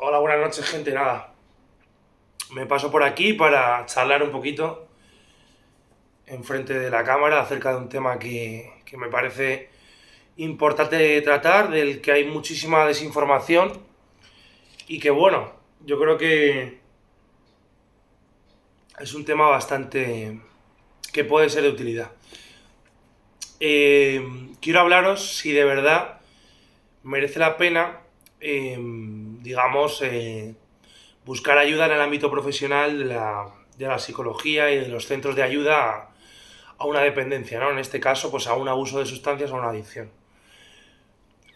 Hola, buenas noches, gente. Nada, me paso por aquí para charlar un poquito enfrente de la cámara acerca de un tema que me parece importante tratar, del que hay muchísima desinformación y que, bueno, yo creo que es un tema bastante que puede ser de utilidad. Quiero hablaros si de verdad merece la pena, digamos, buscar ayuda en el ámbito profesional de la psicología y de los centros de ayuda a una dependencia, ¿no? En este caso, pues a un abuso de sustancias o a una adicción.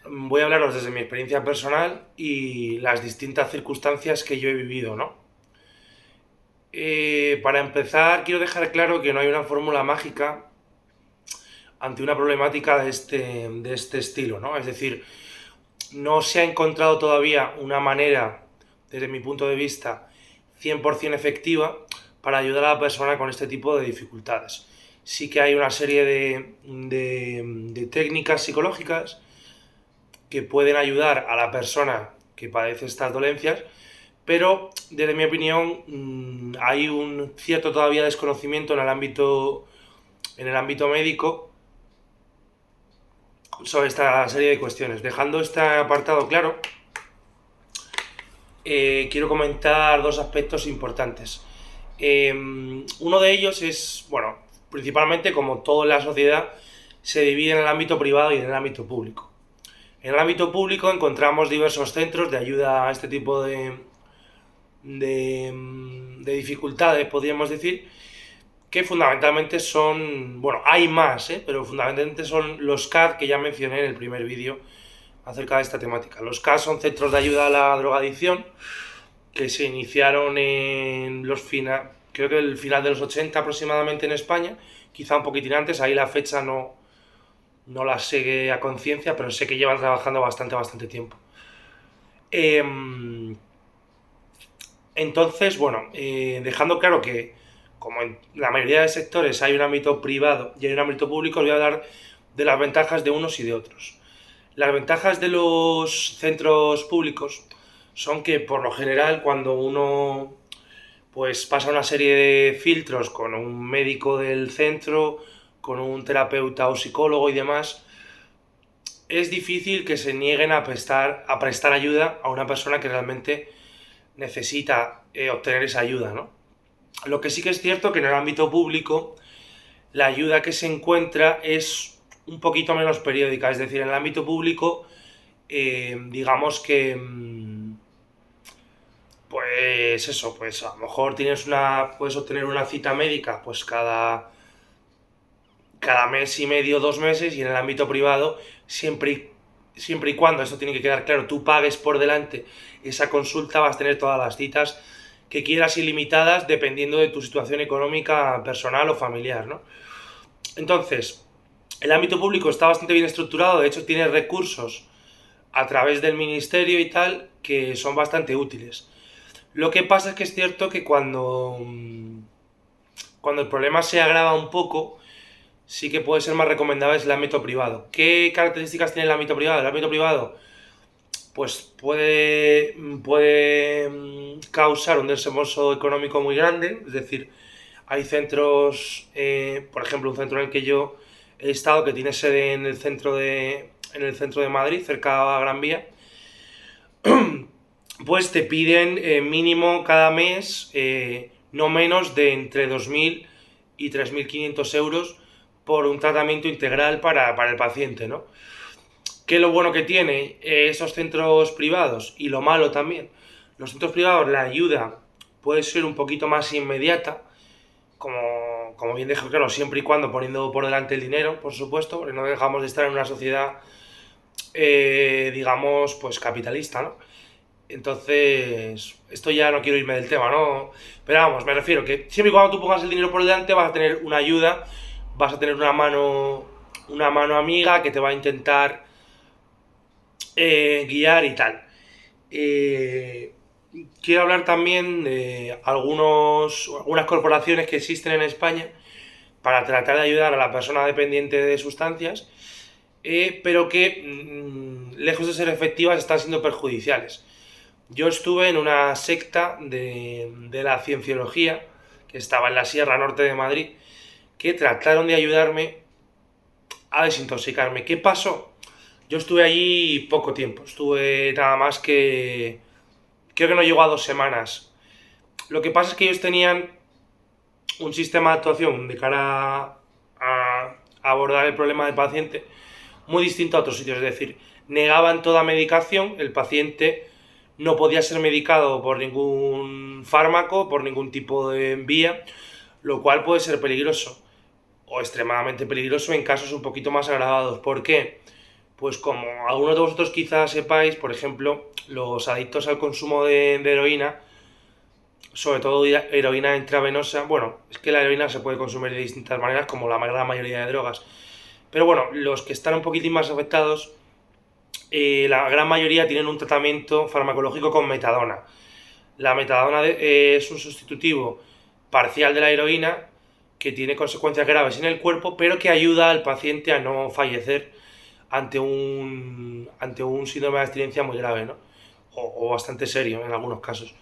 Voy a hablaros desde mi experiencia personal y las distintas circunstancias que yo he vivido, ¿no? Para empezar, quiero dejar claro que no hay una fórmula mágica ante una problemática de este estilo, ¿no? Es decir, no se ha encontrado todavía una manera, desde mi punto de vista, 100% efectiva para ayudar a la persona con este tipo de dificultades. Sí que hay una serie de técnicas psicológicas que pueden ayudar a la persona que padece estas dolencias, pero desde mi opinión hay un cierto todavía desconocimiento en el ámbito médico sobre esta serie de cuestiones. Dejando este apartado claro, quiero comentar dos aspectos importantes. Uno de ellos es, bueno, principalmente como todo en la sociedad, se divide en el ámbito privado y en el ámbito público. En el ámbito público encontramos diversos centros de ayuda a este tipo de dificultades, podríamos decir, que fundamentalmente son, bueno, hay más, pero fundamentalmente son los CAD que ya mencioné en el primer vídeo acerca de esta temática. Los CAD son centros de ayuda a la drogadicción que se iniciaron en creo que el final de los 80 aproximadamente en España, quizá un poquitín antes, ahí la fecha no la sé a conciencia, pero sé que llevan trabajando bastante tiempo. Entonces, bueno, dejando claro que como en la mayoría de sectores hay un ámbito privado y hay un ámbito público, os voy a hablar de las ventajas de unos y de otros. Las ventajas de los centros públicos son que por lo general cuando uno pues pasa una serie de filtros con un médico del centro, con un terapeuta o psicólogo y demás, es difícil que se nieguen a prestar ayuda a una persona que realmente necesita obtener esa ayuda, ¿no? Lo que sí que es cierto que en el ámbito público la ayuda que se encuentra es un poquito menos periódica, es decir, en el ámbito público digamos que pues eso, pues a lo mejor puedes obtener una cita médica pues cada mes y medio, 2 meses, y en el ámbito privado, siempre y cuando, esto tiene que quedar claro, tú pagues por delante esa consulta, vas a tener todas las citas que quieras ilimitadas dependiendo de tu situación económica personal o familiar, ¿no? Entonces, el ámbito público está bastante bien estructurado, de hecho tiene recursos a través del ministerio y tal que son bastante útiles. Lo que pasa es que es cierto que cuando el problema se agrava un poco, sí que puede ser más recomendable es el ámbito privado. ¿Qué características tiene el ámbito privado? El ámbito privado pues puede causar un desembolso económico muy grande, es decir, hay centros, por ejemplo, un centro en el que yo he estado que tiene sede en el centro de Madrid, cerca a Gran Vía, pues te piden mínimo cada mes no menos de entre 2.000 y 3.500 euros por un tratamiento integral para el paciente, ¿no? ¿Qué es lo bueno que tiene esos centros privados? Y lo malo también. Los centros privados, la ayuda puede ser un poquito más inmediata, como bien dejo claro, siempre y cuando poniendo por delante el dinero, por supuesto, porque no dejamos de estar en una sociedad, digamos, pues capitalista, ¿no? Entonces, esto ya no quiero irme del tema, ¿no? Pero vamos, me refiero que siempre y cuando tú pongas el dinero por delante vas a tener una ayuda, vas a tener una mano amiga que te va a intentar guiar y tal. Eh, Quiero hablar también de algunas corporaciones que existen en España para tratar de ayudar a la persona dependiente de sustancias, pero que, lejos de ser efectivas, están siendo perjudiciales. Yo estuve en una secta de la cienciología que estaba en la Sierra Norte de Madrid, que trataron de ayudarme a desintoxicarme. ¿Qué pasó? Yo estuve allí poco tiempo, estuve nada más que... creo que no llegó a 2 semanas. Lo que pasa es que ellos tenían un sistema de actuación de cara a abordar el problema del paciente muy distinto a otros sitios, es decir, negaban toda medicación, el paciente no podía ser medicado por ningún fármaco, por ningún tipo de vía, lo cual puede ser peligroso o extremadamente peligroso en casos un poquito más agravados. ¿Por qué? Pues como algunos de vosotros quizás sepáis, por ejemplo, los adictos al consumo de heroína, sobre todo heroína intravenosa, bueno, es que la heroína se puede consumir de distintas maneras, como la gran mayoría de drogas, pero bueno, los que están un poquitín más afectados, la gran mayoría tienen un tratamiento farmacológico con metadona. La metadona es un sustitutivo parcial de la heroína que tiene consecuencias graves en el cuerpo, pero que ayuda al paciente a no fallecer ante un síndrome de abstinencia muy grave, ¿no? O bastante serio en algunos casos.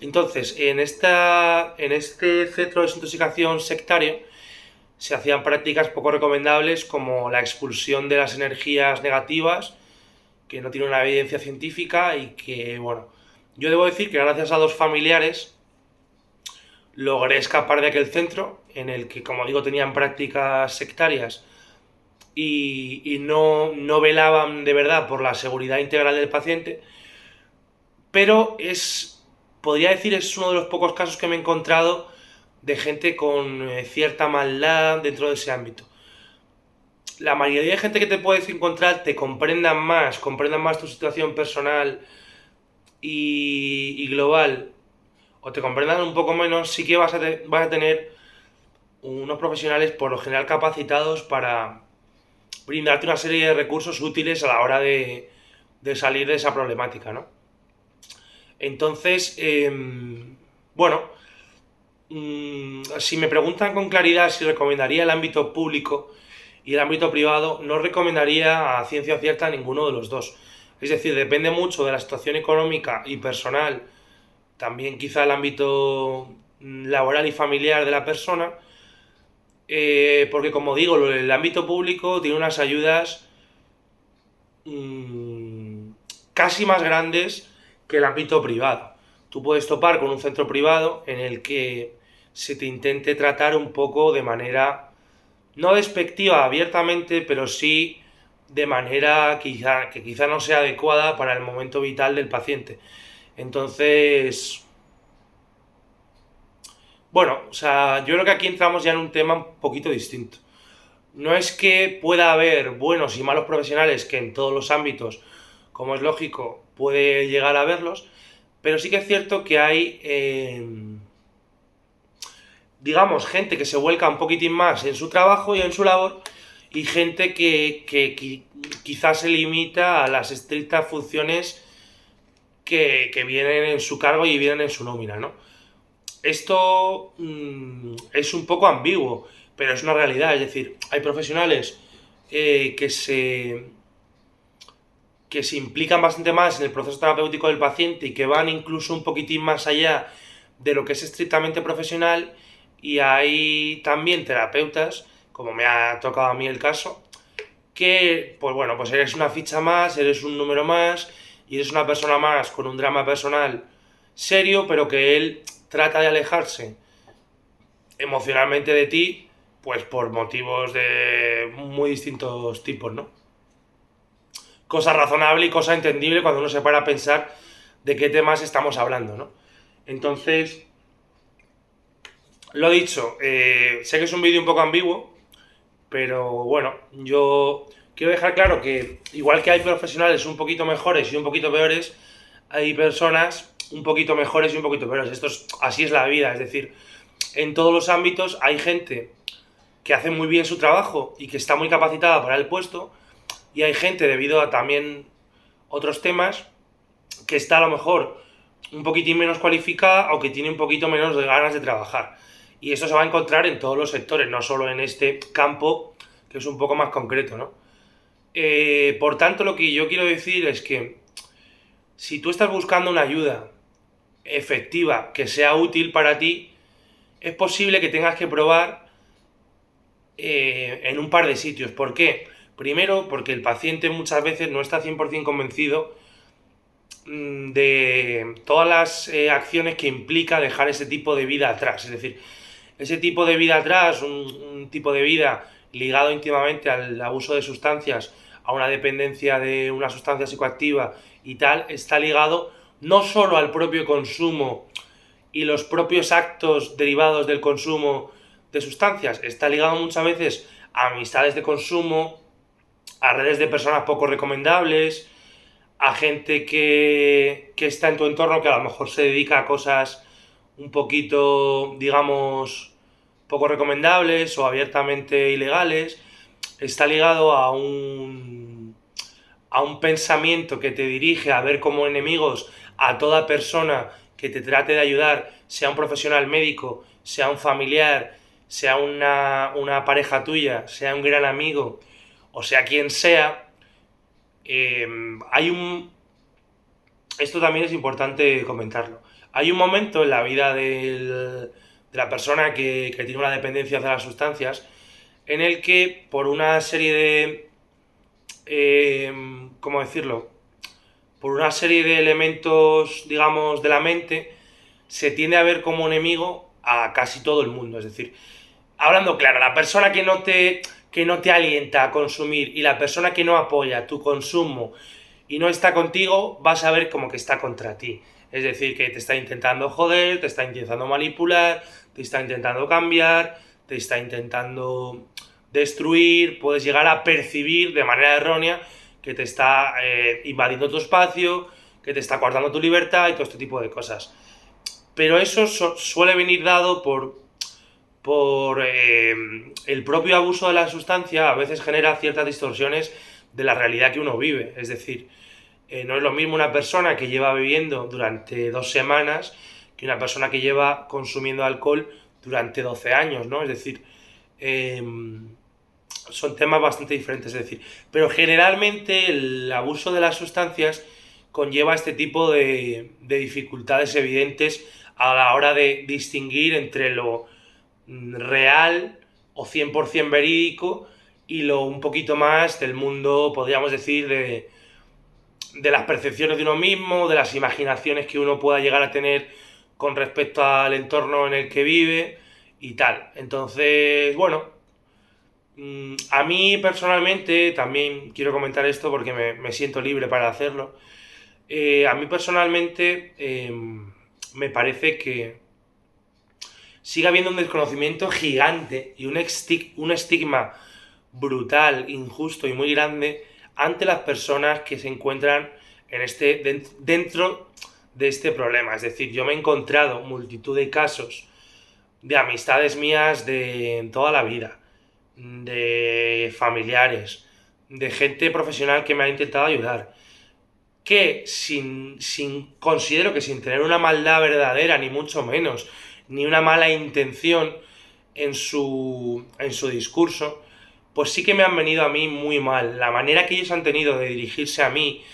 Entonces, en este centro de desintoxicación sectario se hacían prácticas poco recomendables como la expulsión de las energías negativas, que no tiene una evidencia científica y que, bueno, yo debo decir que gracias a 2 familiares logré escapar de aquel centro en el que, como digo, tenían prácticas sectarias y no velaban de verdad por la seguridad integral del paciente, pero podría decir, es uno de los pocos casos que me he encontrado de gente con cierta maldad dentro de ese ámbito. La mayoría de gente que te puedes encontrar te comprendan más tu situación personal y global, o te comprendan un poco menos, sí que vas a tener unos profesionales por lo general capacitados para brindarte una serie de recursos útiles a la hora de salir de esa problemática, ¿no? Entonces, bueno, si me preguntan con claridad si recomendaría el ámbito público y el ámbito privado, no recomendaría a ciencia cierta ninguno de los dos. Es decir, depende mucho de la situación económica y personal, también quizá el ámbito laboral y familiar de la persona, porque como digo, el ámbito público tiene unas ayudas casi más grandes que el ámbito privado. Tú puedes topar con un centro privado en el que se te intente tratar un poco de manera no despectiva abiertamente, pero sí de manera que quizá no sea adecuada para el momento vital del paciente. Entonces, bueno, o sea, yo creo que aquí entramos ya en un tema un poquito distinto. No es que pueda haber buenos y malos profesionales, que en todos los ámbitos, como es lógico, puede llegar a verlos, pero sí que es cierto que hay, digamos, gente que se vuelca un poquitín más en su trabajo y en su labor, y gente que quizás se limita a las estrictas funciones que vienen en su cargo y vienen en su nómina, ¿no? Esto es un poco ambiguo, pero es una realidad. Es decir, hay profesionales que se implican bastante más en el proceso terapéutico del paciente y que van incluso un poquitín más allá de lo que es estrictamente profesional, y hay también terapeutas, como me ha tocado a mí el caso, que, pues bueno, pues eres una ficha más, eres un número más, y eres una persona más con un drama personal serio, pero que él trata de alejarse emocionalmente de ti, pues por motivos de muy distintos tipos, ¿no? Cosa razonable y cosa entendible cuando uno se para a pensar de qué temas estamos hablando, ¿no? Entonces, lo dicho, sé que es un vídeo un poco ambiguo, pero bueno, yo quiero dejar claro que igual que hay profesionales un poquito mejores y un poquito peores, hay personas un poquito mejores y un poquito peores. Así es la vida, es decir, en todos los ámbitos hay gente que hace muy bien su trabajo y que está muy capacitada para el puesto, y hay gente, debido a también otros temas, que está a lo mejor un poquitín menos cualificada o que tiene un poquito menos de ganas de trabajar. Y eso se va a encontrar en todos los sectores, no solo en este campo, que es un poco más concreto, ¿no? Por tanto, lo que yo quiero decir es que Si tú estás buscando una ayuda efectiva que sea útil para ti, es posible que tengas que probar en un par de sitios. ¿Por qué? Primero, porque el paciente muchas veces no está 100% convencido de todas las acciones que implica dejar ese tipo de vida atrás. Es decir, ese tipo de vida atrás, un tipo de vida ligado íntimamente al abuso de sustancias, a una dependencia de una sustancia psicoactiva y tal, está ligado no solo al propio consumo y los propios actos derivados del consumo de sustancias, está ligado muchas veces a amistades de consumo, a redes de personas poco recomendables, a gente que está en tu entorno que a lo mejor se dedica a cosas un poquito, digamos, poco recomendables o abiertamente ilegales. Está ligado a un pensamiento que te dirige a ver como enemigos a toda persona que te trate de ayudar, sea un profesional médico, sea un familiar, sea una pareja tuya, sea un gran amigo, o sea quien sea. Hay un... Esto también es importante comentarlo. Hay un momento en la vida de la persona que tiene una dependencia hacia las sustancias en el que por una serie de... ¿cómo decirlo? Por una serie de elementos, digamos, de la mente, se tiende a ver como enemigo a casi todo el mundo. Es decir, hablando claro, la persona que no te alienta a consumir y la persona que no apoya tu consumo y no está contigo, vas a ver como que está contra ti. Es decir, que te está intentando joder, te está intentando manipular, te está intentando cambiar, te está intentando destruir, puedes llegar a percibir de manera errónea que te está invadiendo tu espacio, que te está cortando tu libertad y todo este tipo de cosas. Pero eso suele venir dado por el propio abuso de la sustancia. A veces genera ciertas distorsiones de la realidad que uno vive. Es decir, no es lo mismo una persona que lleva bebiendo durante 2 semanas que una persona que lleva consumiendo alcohol durante 12 años, ¿no? Es decir, son temas bastante diferentes, es decir, pero generalmente el abuso de las sustancias conlleva este tipo de dificultades evidentes a la hora de distinguir entre lo real o 100% verídico y lo un poquito más del mundo, podríamos decir, de las percepciones de uno mismo, de las imaginaciones que uno pueda llegar a tener con respecto al entorno en el que vive y tal. Entonces, bueno, a mí personalmente, también quiero comentar esto porque me siento libre para hacerlo. A mí personalmente me parece que sigue habiendo un desconocimiento gigante y un estigma brutal, injusto y muy grande ante las personas que se encuentran dentro de este problema. Es decir, yo me he encontrado multitud de casos de amistades mías de toda la vida, de familiares, de gente profesional que me ha intentado ayudar, que considero que sin tener una maldad verdadera, ni mucho menos, ni una mala intención en su discurso, pues sí que me han venido a mí muy mal. La manera que ellos han tenido de dirigirse a mí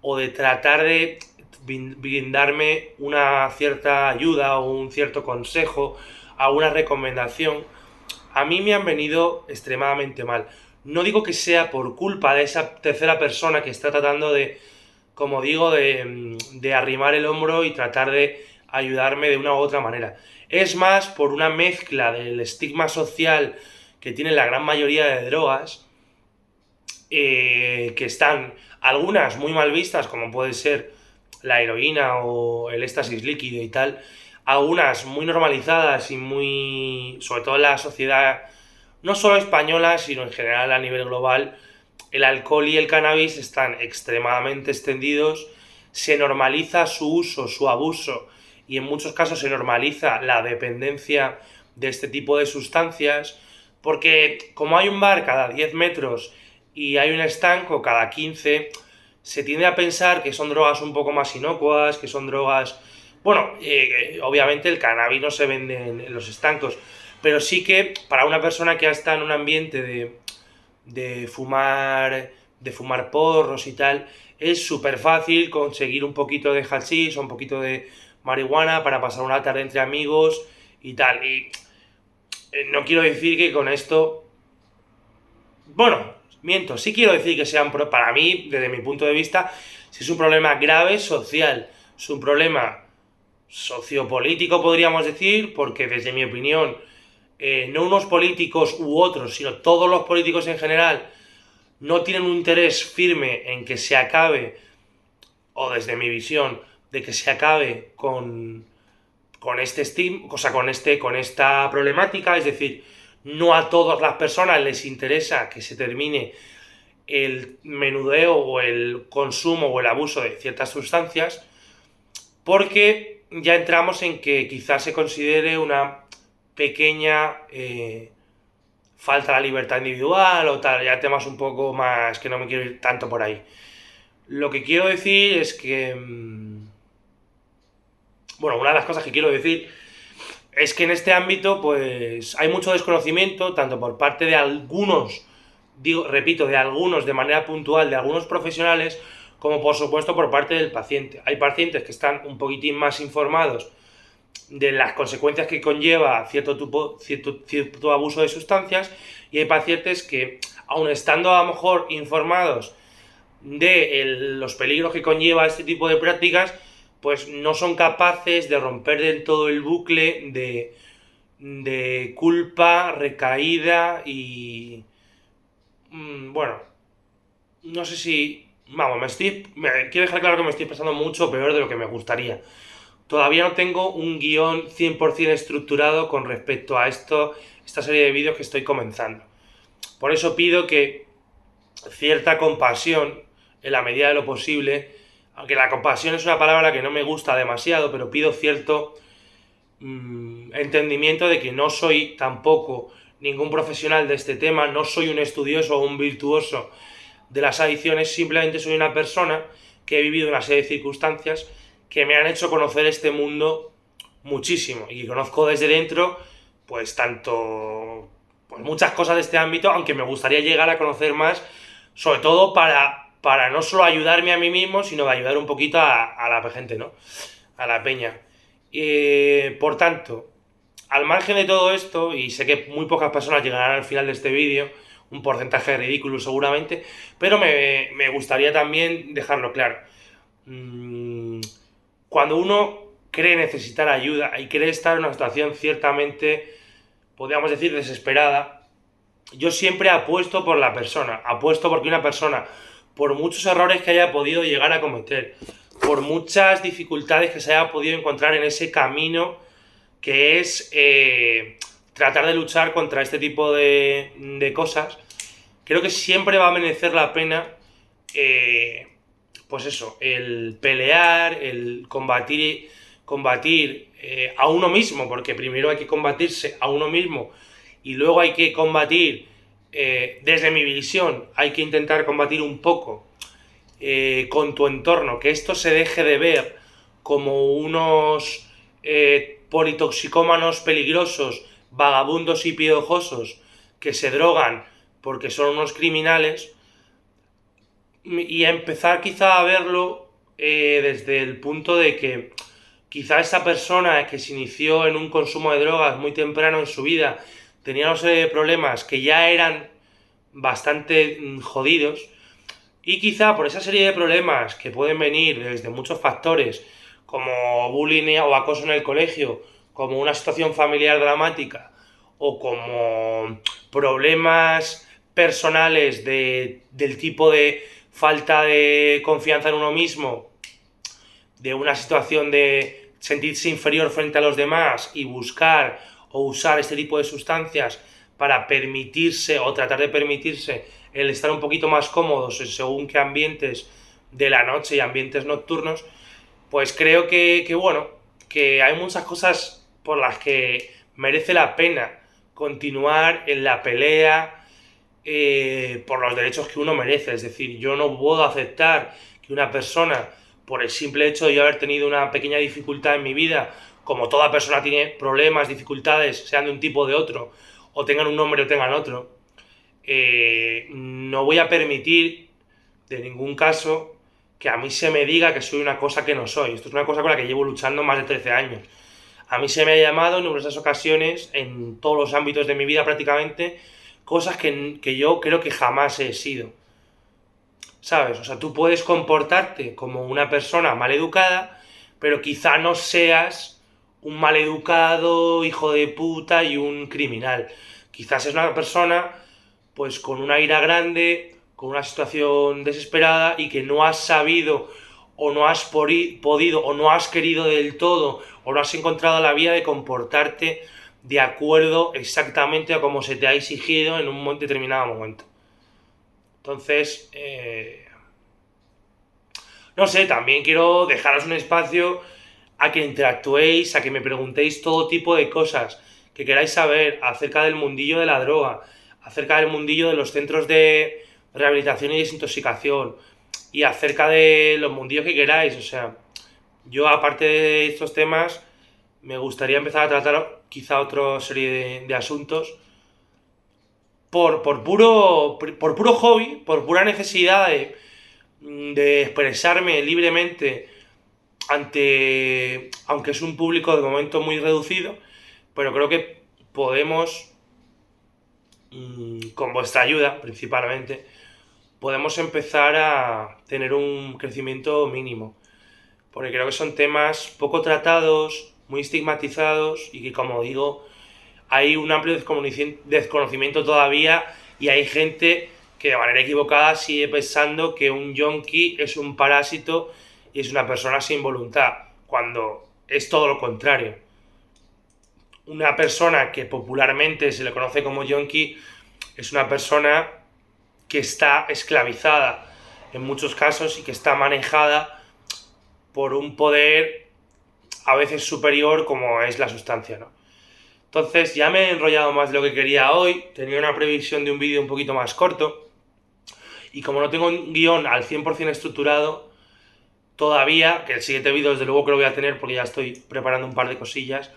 o de tratar de brindarme una cierta ayuda o un cierto consejo, alguna recomendación, a mí me han venido extremadamente mal. No digo que sea por culpa de esa tercera persona que está tratando de, como digo, de arrimar el hombro y tratar de ayudarme de una u otra manera. Es más por una mezcla del estigma social que tiene la gran mayoría de drogas, que están algunas muy mal vistas, como puede ser la heroína o el éxtasis líquido y tal, algunas muy normalizadas y muy, sobre todo en la sociedad, no solo española, sino en general a nivel global, el alcohol y el cannabis están extremadamente extendidos, se normaliza su uso, su abuso, y en muchos casos se normaliza la dependencia de este tipo de sustancias, porque como hay un bar cada 10 metros y hay un estanco cada 15, se tiende a pensar que son drogas un poco más inocuas, que son drogas... Bueno, obviamente el cannabis no se vende en los estancos, pero sí que para una persona que está en un ambiente de fumar de fumar porros y tal, es súper fácil conseguir un poquito de hachís o un poquito de marihuana para pasar una tarde entre amigos y tal. Y no quiero decir que con esto... Bueno, miento, sí quiero decir que sean... Para mí, desde mi punto de vista, si es un problema grave social, es un problema sociopolítico, podríamos decir, porque desde mi opinión, no unos políticos u otros, sino todos los políticos en general, no tienen un interés firme en que se acabe, o desde mi visión, de que se acabe con este estigma, o sea, con esta problemática, es decir, no a todas las personas les interesa que se termine el menudeo o el consumo o el abuso de ciertas sustancias, porque ya entramos en que quizás se considere una pequeña falta de la libertad individual o tal, ya temas un poco más que no me quiero ir tanto por ahí. Lo que quiero decir es que... Bueno, una de las cosas que quiero decir es que en este ámbito pues hay mucho desconocimiento, tanto por parte de algunos, repito, de algunos de manera puntual, de algunos profesionales, como por supuesto por parte del paciente. Hay pacientes que están un poquitín más informados de las consecuencias que conlleva cierto abuso de sustancias, y hay pacientes que, aun estando a lo mejor informados de los peligros que conlleva este tipo de prácticas, pues no son capaces de romper del todo el bucle de culpa, recaída y... Bueno, no sé si... Vamos, quiero dejar claro que me estoy pasando mucho peor de lo que me gustaría. Todavía no tengo un guión 100% estructurado con respecto a esta serie de vídeos que estoy comenzando. Por eso pido que cierta compasión, en la medida de lo posible, aunque la compasión es una palabra que no me gusta demasiado, pero pido cierto entendimiento de que no soy tampoco ningún profesional de este tema, no soy un estudioso o un virtuoso de las adicciones, simplemente soy una persona que he vivido una serie de circunstancias que me han hecho conocer este mundo muchísimo y que conozco desde dentro, pues tanto, pues muchas cosas de este ámbito, aunque me gustaría llegar a conocer más, sobre todo para no solo ayudarme a mí mismo, sino de ayudar un poquito a la gente, ¿no? A la peña. Por tanto, al margen de todo esto, y sé que muy pocas personas llegarán al final de este vídeo, un porcentaje ridículo seguramente, pero me gustaría también dejarlo claro. Cuando uno cree necesitar ayuda y cree estar en una situación ciertamente, podríamos decir, desesperada, yo siempre apuesto por la persona, apuesto porque una persona, por muchos errores que haya podido llegar a cometer, por muchas dificultades que se haya podido encontrar en ese camino que es tratar de luchar contra este tipo de cosas, creo que siempre va a merecer la pena, pues eso, el pelear, el combatir a uno mismo, porque primero hay que combatirse a uno mismo y luego hay que combatir, desde mi visión, hay que intentar combatir un poco con tu entorno, que esto se deje de ver como unos politoxicómanos peligrosos, vagabundos y piojosos que se drogan porque son unos criminales, y a empezar quizá a verlo desde el punto de que quizá esa persona que se inició en un consumo de drogas muy temprano en su vida tenía una serie de problemas que ya eran bastante jodidos, y quizá por esa serie de problemas que pueden venir desde muchos factores, como bullying o acoso en el colegio, como una situación familiar dramática, o como problemas personales del tipo de falta de confianza en uno mismo, de una situación de sentirse inferior frente a los demás y buscar o usar este tipo de sustancias para permitirse o tratar de permitirse el estar un poquito más cómodos en según qué ambientes de la noche y ambientes nocturnos, pues creo que bueno, que hay muchas cosas por las que merece la pena continuar en la pelea por los derechos que uno merece. Es decir, yo no puedo aceptar que una persona, por el simple hecho de yo haber tenido una pequeña dificultad en mi vida, como toda persona tiene problemas, dificultades, sean de un tipo o de otro, o tengan un nombre o tengan otro, no voy a permitir de ningún caso que a mí se me diga que soy una cosa que no soy. Esto es una cosa con la que llevo luchando más de 13 años. A mí se me ha llamado en numerosas ocasiones, en todos los ámbitos de mi vida prácticamente, cosas que yo creo que jamás he sido. ¿Sabes? O sea, tú puedes comportarte como una persona maleducada, pero quizá no seas un maleducado, hijo de puta y un criminal. Quizás es una persona, pues, con una ira grande, con una situación desesperada y que no has sabido o no has podido o no has querido del todo o no has encontrado la vía de comportarte de acuerdo exactamente a como se te ha exigido en un determinado momento. Entonces, no sé, también quiero dejaros un espacio a que interactuéis, a que me preguntéis todo tipo de cosas que queráis saber acerca del mundillo de la droga, acerca del mundillo de los centros de rehabilitación y desintoxicación y acerca de los mundillos que queráis. O sea, yo aparte de estos temas me gustaría empezar a tratar quizá otra serie de asuntos por puro hobby, por pura necesidad de expresarme libremente aunque es un público de momento muy reducido, pero creo que podemos, con vuestra ayuda principalmente, podemos empezar a tener un crecimiento mínimo, porque creo que son temas poco tratados, muy estigmatizados y que, como digo, hay un amplio desconocimiento todavía y hay gente que de manera equivocada sigue pensando que un yonki es un parásito y es una persona sin voluntad, cuando es todo lo contrario. Una persona que popularmente se le conoce como yonki es una persona que está esclavizada en muchos casos y que está manejada por un poder a veces superior como es la sustancia, ¿no? Entonces ya me he enrollado más de lo que quería hoy, tenía una previsión de un vídeo un poquito más corto y como no tengo un guión al 100% estructurado todavía, que el siguiente vídeo desde luego que lo voy a tener porque ya estoy preparando un par de cosillas,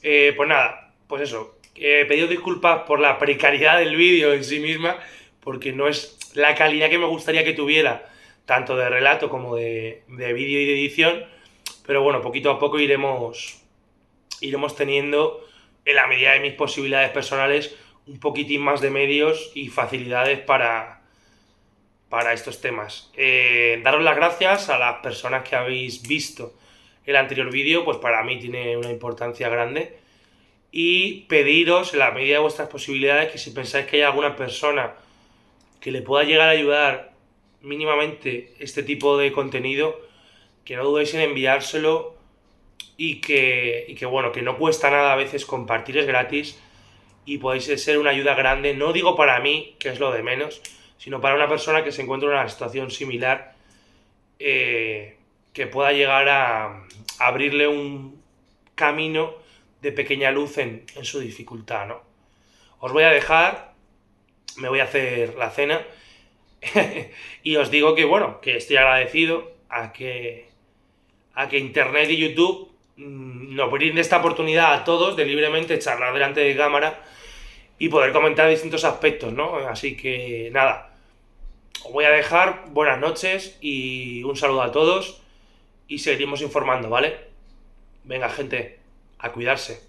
pues nada, pues eso, he pedido disculpas por la precariedad del vídeo en sí misma, porque no es la calidad que me gustaría que tuviera, tanto de relato como de vídeo y de edición, pero bueno, poquito a poco iremos teniendo, en la medida de mis posibilidades personales, un poquitín más de medios y facilidades para estos temas. Daros las gracias a las personas que habéis visto el anterior vídeo, pues para mí tiene una importancia grande. Y pediros, en la medida de vuestras posibilidades, que si pensáis que hay alguna persona que le pueda llegar a ayudar mínimamente este tipo de contenido, que no dudéis en enviárselo y que bueno, que no cuesta nada a veces compartir, es gratis y podéis ser una ayuda grande, no digo para mí, que es lo de menos, sino para una persona que se encuentra en una situación similar, que pueda llegar a abrirle un camino de pequeña luz en su dificultad, ¿no? Os voy a dejar, me voy a hacer la cena y os digo que bueno, que estoy agradecido a que Internet y YouTube nos brinden esta oportunidad a todos de libremente charlar delante de cámara y poder comentar distintos aspectos, ¿no? Así que nada, os voy a dejar, buenas noches y un saludo a todos y seguiremos informando, ¿vale? Venga, gente, a cuidarse.